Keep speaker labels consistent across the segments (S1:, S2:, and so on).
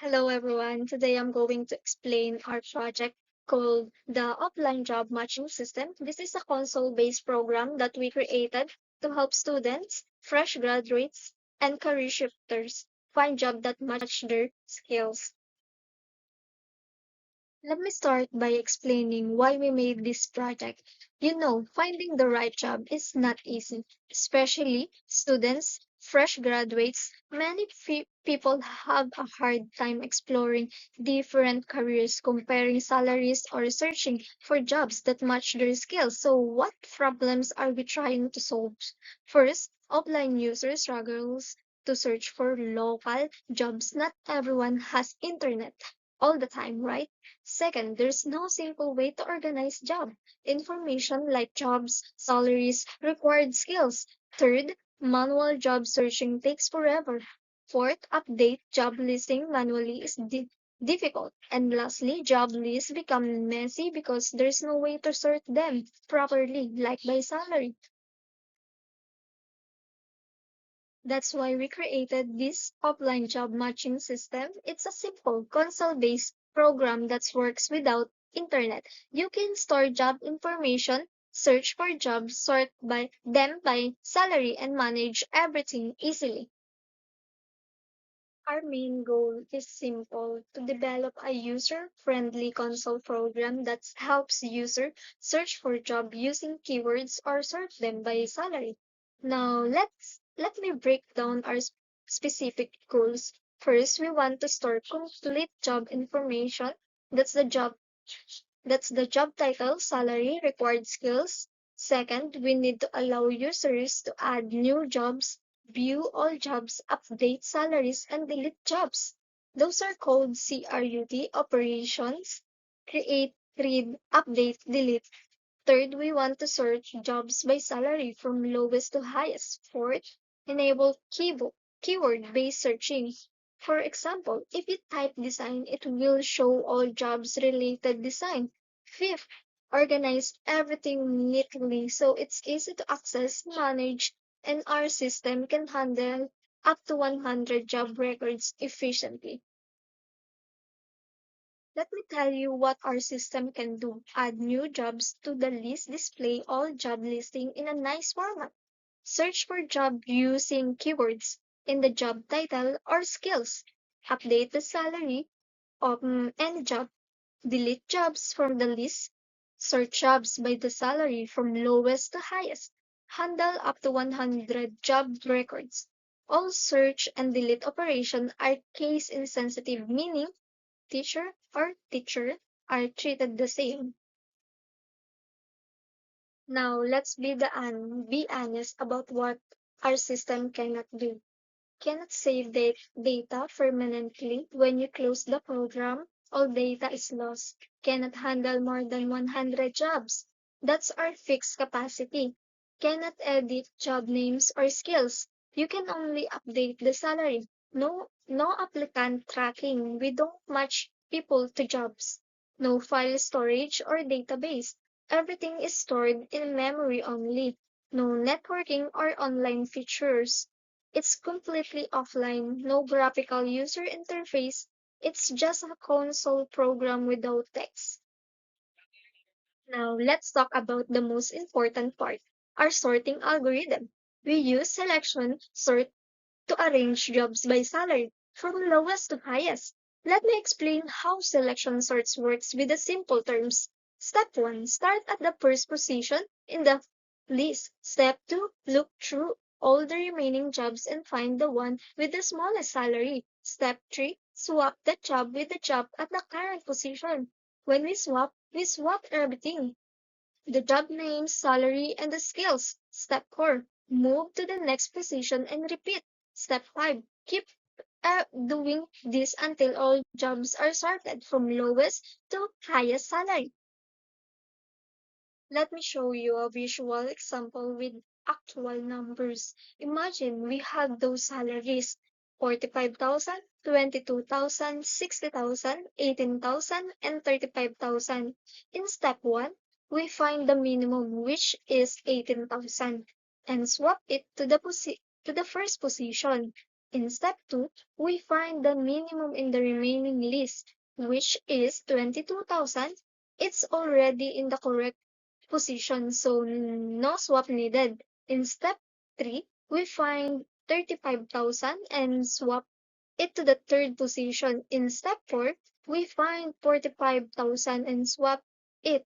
S1: Hello everyone. Today I'm going to explain our project called the Offline Job Matching System. This is a console-based program that we created to help students, fresh graduates, and career shifters find jobs that match their skills. Let me start by explaining why we made this project. Finding the right job is not easy, especially students, fresh graduates. Many people have a hard time exploring different careers, comparing salaries, or searching for jobs that match their skills. So, what problems are we trying to solve? First, offline users struggles to search for local jobs. Not everyone has internet all the time, right? Second, there's no simple way to organize job information like jobs, salaries, required skills. Third, manual job searching takes forever. Fourth, update job listing manually is difficult. And lastly, job lists become messy because there's no way to sort them properly, like by salary. That's why we created this offline job matching system. It's a simple console-based program that works without internet. You can store job information, search for jobs, sort by them by salary, and manage everything easily. Our main goal is simple to develop a user-friendly console program that helps users search for jobs using keywords or sort them by salary. Now let me break down our specific goals. First, we want to store complete job information. That's the job that's the job title, salary, required skills. Second, we need to allow users to add new jobs, view all jobs, update salaries, and delete jobs. Those are called CRUD operations. Create, read, update, delete. Third, we want to search jobs by salary from lowest to highest. Fourth, enable keyword-based searching. For example, if you type design, it will show all jobs related design. Fifth, organize everything neatly so it's easy to access, manage, and our system can handle up to 100 job records efficiently. Let me tell you what our system can do. Add new jobs to the list, display all job listing in a nice format. Search for job using keywords in the job title or skills. Update the salary of any job. Delete jobs from the list. Search jobs by the salary from lowest to highest. Handle up to 100 job records. All search and delete operations are case insensitive, meaning teacher or teacher are treated the same. Now let's be honest about what our system cannot do. Cannot save data permanently. When you close the program, all data is lost. Cannot handle more than 100 jobs. That's our fixed capacity. Cannot edit job names or skills. You can only update the salary. No applicant tracking. We don't match people to jobs. No file storage or database. Everything is stored in memory only. No networking or online features. It's completely offline, no graphical user interface. It's just a console program without text. Now, let's talk about the most important part, our sorting algorithm. We use selection sort to arrange jobs by salary from lowest to highest. Let me explain how selection sorts works with the simple terms. Step 1. Start at the first position in the list. Step 2. Look through all the remaining jobs and find the one with the smallest salary. Step 3. Swap the job with the job at the current position. When we swap everything, the job name, salary, and the skills. Step 4. Move to the next position and repeat. Step 5. Keep doing this until all jobs are sorted from lowest to highest salary. Let me show you a visual example with actual numbers. Imagine we have those salaries 45,000, 22,000, 60,000, 18,000, and 35,000. In step 1, we find the minimum, which is 18,000, and swap it to the first position. In step 2, we find the minimum in the remaining list, which is 22,000. It's already in the correct position, so no swap needed. In step 3, we find 35,000 and swap it to the third position. In step 4, we find 45,000 and swap it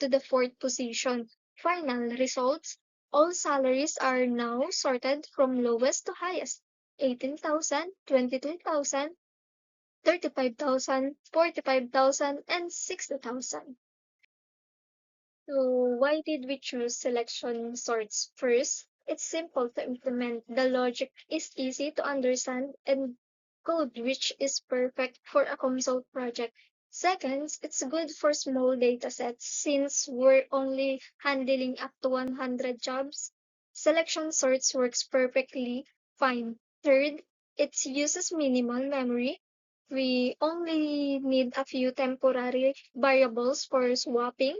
S1: to the fourth position. Final results: all salaries are now sorted from lowest to highest: 18,000, 22,000, 35,000, 45,000, and 60,000. So why did we choose selection sorts? First, it's simple to implement. The logic is easy to understand and code which is perfect for a console project. Second, it's good for small data sets since we're only handling up to 100 jobs. Selection sorts works perfectly fine. Third, it uses minimal memory. We only need a few temporary variables for swapping.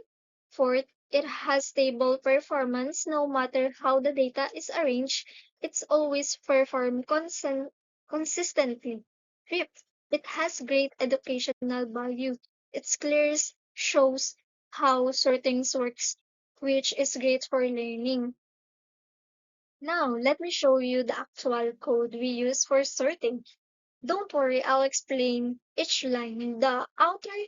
S1: Fourth, it has stable performance no matter how the data is arranged. It's always perform consistently. Fifth, it has great educational value. It's clear, shows how sorting works, which is great for learning. Now, let me show you the actual code we use for sorting. Don't worry, I'll explain each line. The outer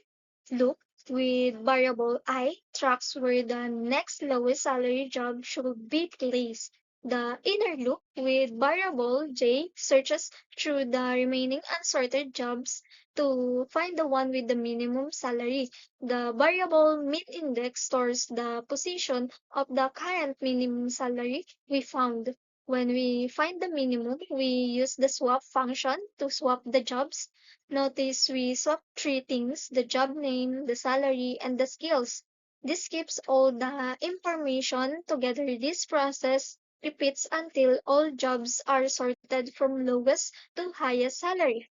S1: loop with variable I tracks where the next lowest salary job should be placed. The inner loop with variable J searches through the remaining unsorted jobs to find the one with the minimum salary. The variable min index stores the position of the current minimum salary we found. When we find the minimum, we use the swap function to swap the jobs. Notice we swap three things: the job name, the salary, and the skills. This keeps all the information together. This process repeats until all jobs are sorted from lowest to highest salary.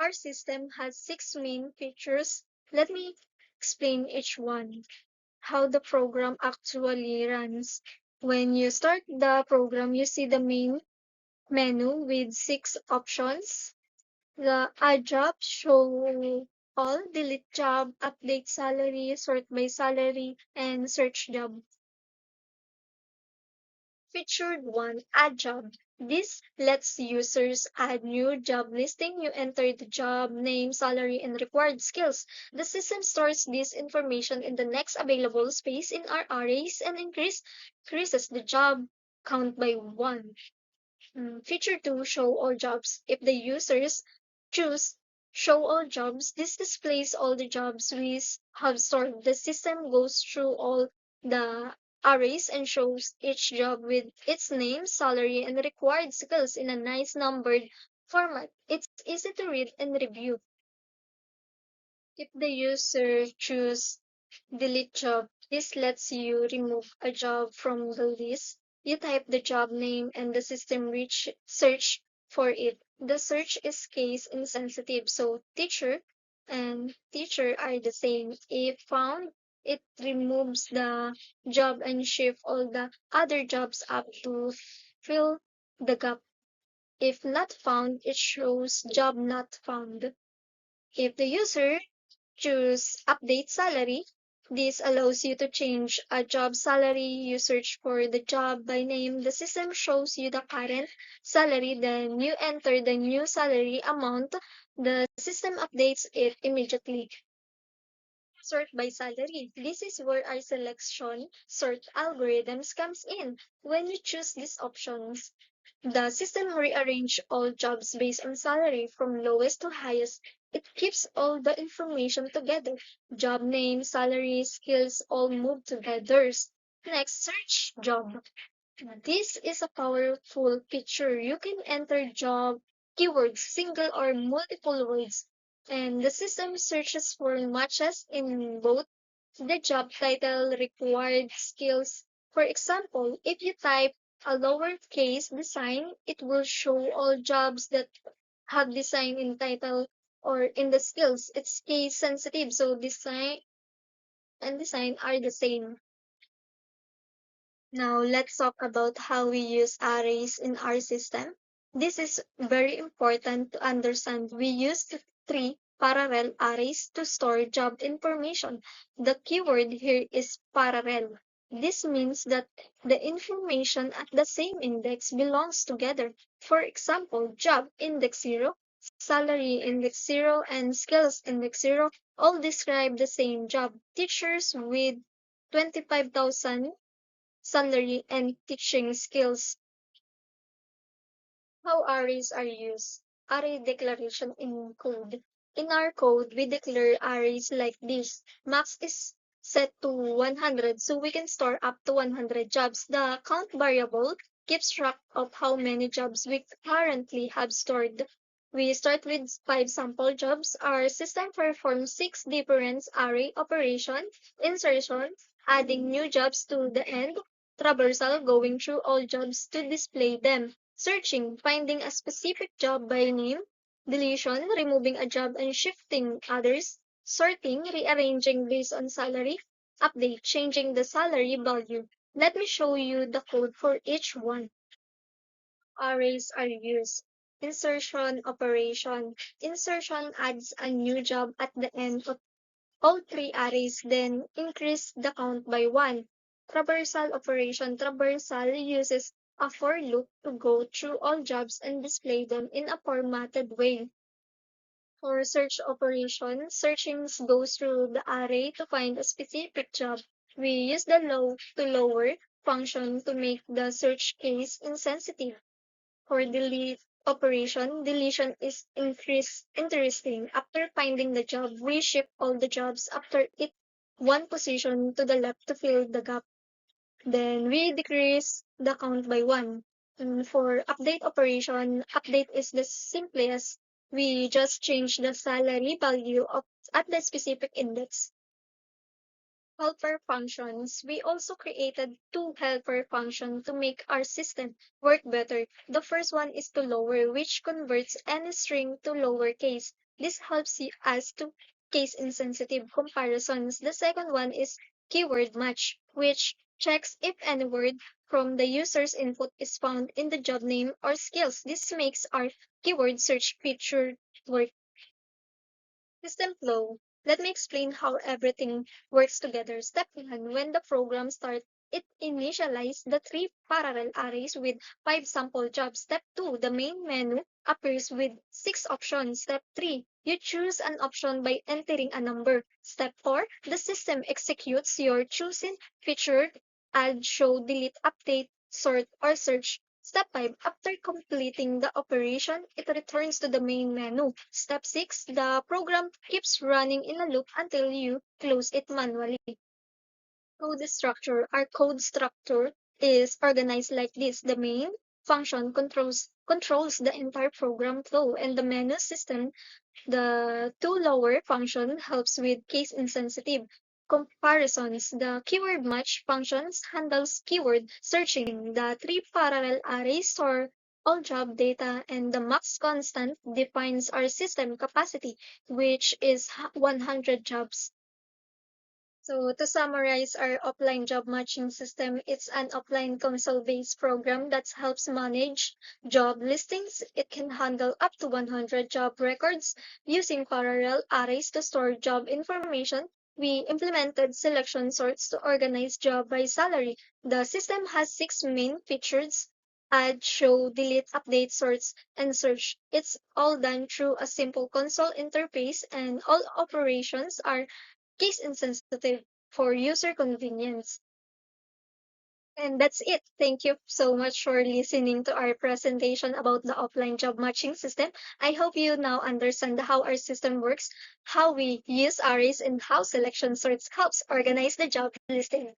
S1: Our system has six main features. Let me explain each one. How the program actually runs. When you start the program, you see the main menu with six options. The add job, show all, delete job, update salary, sort by salary, and search job. Featured 1, add job. This lets users add new job listing. You enter the job name, salary, and required skills. The system stores this information in the next available space in our arrays and increases the job count by 1. Feature 2, show all jobs. If the users choose show all jobs, this displays all the jobs we have stored. The system goes through all the arrays and shows each job with its name, salary, and required skills in a nice numbered format. It's easy to read and review. If the user choose delete job, this lets you remove a job from the list. You type the job name and the system search for it. The search is case insensitive, so teacher and teacher are the same. If found, it removes the job and shift all the other jobs up to fill the gap. If not found, it shows job not found. If the user choose update salary, this allows you to change a job salary. You search for the job by name. The system shows you the current salary, then you enter the new salary amount. The system updates it immediately. Sort by salary. This is where our selection sort algorithms comes in. When you choose these options, the system rearranges all jobs based on salary from lowest to highest. It keeps all the information together. Job name, salary, skills all move together. Next, search job. This is a powerful feature. You can enter job keywords, single or multiple words, and the system searches for matches in both the job title, required skills. For example, if you type a lowercase design, it will show all jobs that have design in title or in the skills. It's case sensitive, so design and design are the same. Now let's talk about how we use arrays in our system. This is very important to understand. We use three parallel arrays to store job information. The keyword here is parallel. This means that the information at the same index belongs together. For example, job index 0, salary index 0, and skills index 0 all describe the same job. Teachers with 25,000 salary and teaching skills. How arrays are used. Array declaration in code. In our code, we declare arrays like this. Max is set to 100, so we can store up to 100 jobs. The count variable keeps track of how many jobs we currently have stored. We start with 5 sample jobs. Our system performs 6 different array operations: insertion, adding new jobs to the end, traversal, going through all jobs to display them, searching, finding a specific job by name, deletion, removing a job and shifting others, sorting, rearranging based on salary, update, changing the salary value. Let me show you the code for each one. Arrays are used. Insertion operation. Insertion adds a new job at the end of all three arrays, then increase the count by 1. Traversal operation. Traversal uses a for loop to go through all jobs and display them in a formatted way. For search operation, searching goes through the array to find a specific job. We use the low to lower function to make the search case insensitive. For delete operation, deletion is interesting. After finding the job, we shift all the jobs after it one position to the left to fill the gap. Then we decrease the count by 1. And for update operation, update is the simplest. We just change the salary value of at the specific index. Helper functions. We also created two helper functions to make our system work better. The first one is to lower, which converts any string to lowercase. This helps us to case insensitive comparisons. The second one is keyword match, which checks if any word from the user's input is found in the job name or skills. This makes our keyword search feature work. System flow. Let me explain how everything works together. Step 1. When the program starts, it initializes the three parallel arrays with 5 sample jobs. Step 2. The main menu appears with 6 options. Step 3. You choose an option by entering a number. Step 4. The system executes your chosen feature: add, show, delete, update, sort, or search. Step 5. After completing the operation, it returns to the main menu. Step 6. The program keeps running in a loop until you close it manually. Code structure. Our code structure is organized like this. The main function controls the entire program flow, and the menu system, the two lower function, helps with case insensitive comparisons. The keyword match functions handles keyword searching. The three parallel arrays store all job data, and the max constant defines our system capacity, which is 100 jobs. So to summarize our offline job matching system, it's an offline console-based program that helps manage job listings. It can handle up to 100 job records using parallel arrays to store job information. We implemented selection sorts to organize job by salary. The system has 6 main features: add, show, delete, update, sorts, and search. It's all done through a simple console interface, and all operations are case insensitive for user convenience. And that's it. Thank you so much for listening to our presentation about the offline job matching system. I hope you now understand how our system works, how we use arrays, and how selection sorts helps organize the job listing.